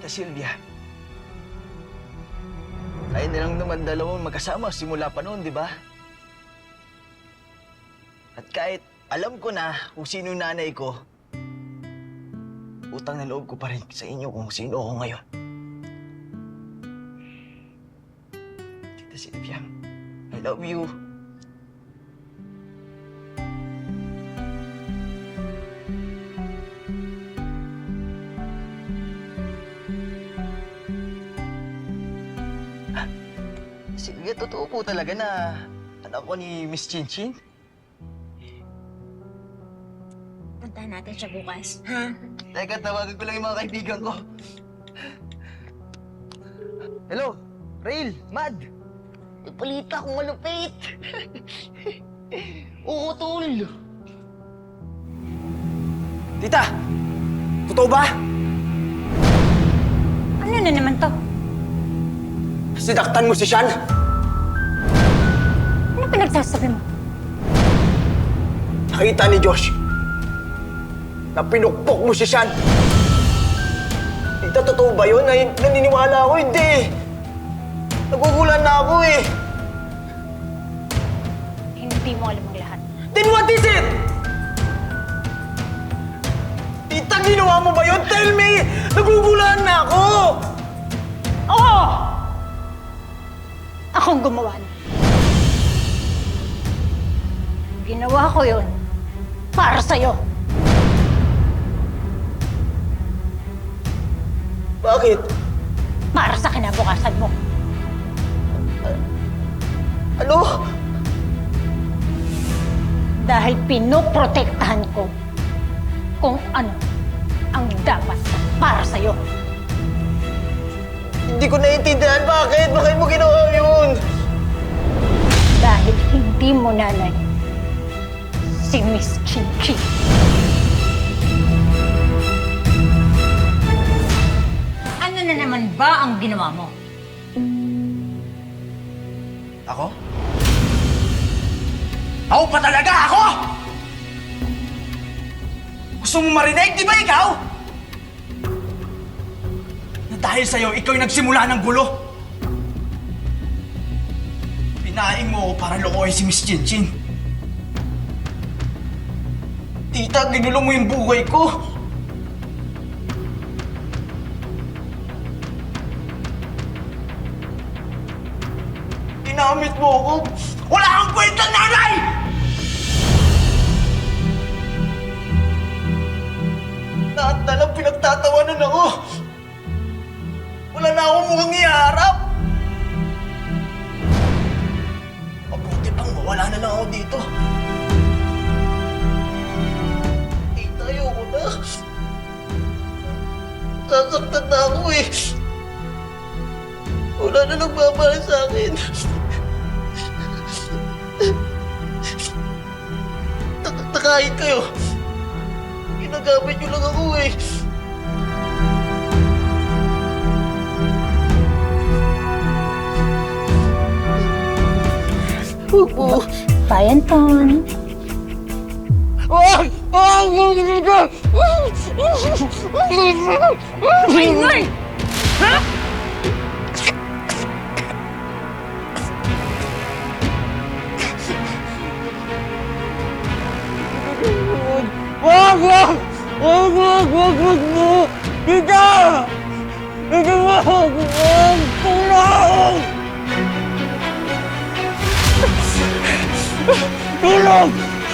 Tita Sylvia, tayo na lang naman dalawang magkasama simula pa noon, di ba? At kahit alam ko na kung sino yung nanay ko, utang na loob ko pa rin sa inyo kung sino ako ngayon. Tita Sylvia, I love you. Sylvia, totoo po talaga na anak ko ni Miss Chinchin? Puntahan natin siya bukas, ha? Teka, tawagan ko lang yung mga kaibigan ko. Hello, Rail, Mad. Ipalita kong malupit. Oo, tol. Tita, totoo ba? Ano na naman to? Sinaktan mo si Sean? Ano pinagsasabi mo? Nakita ni Josh na pinukpok mo si Sean. Tita, totoo ba yun? Naniniwala ako, hindi. Nagugulan na ako eh. Hindi mo alam ang lahat. Then what is it? Tita, ginawa mo ba yun? Tell me! Nagugulan na ako! Oo! Akong gumawa na. Ginawa ko yun para sa'yo. Bakit? Para sa kinabukasan mo. Ano? Dahil pinoprotektahan ko kung ano ang dapat para sa'yo. Hindi ko naiintindihan. Bakit? Bakit mo ginawa yun? Dahil hindi mo nanay si Miss Chinchin. Ano na naman ba ang ginawa mo? Ako? Ako pa talaga? Ako? Gusto mo marinig? Di ba ikaw? Na dahil sa'yo, ikaw yung nagsimula ng gulo. Pinaing mo ako para lokohin si Miss Chinchin. Tita, ginulo mo yung buhay ko. Ginamit mo ako. Wala kang kwentang nanay! Lahat na lang pinagtatawanan ako. Wala na akong mukhang iharap. Mabuti pang mawala na lang ako dito. Tita, ayoko na. Sasaktan na ako eh. Wala na nagmamahal sa akin. Kahit kayo, ginagamit nyo lang ako eh. Huwag mo. Bayan, Ton. Wag! Wag! Ingay! Ha? Wag! Wag! Wag! Wag! Wag! Wag mo! Tita! Tita, wag! Wag! Tulong! Tulong!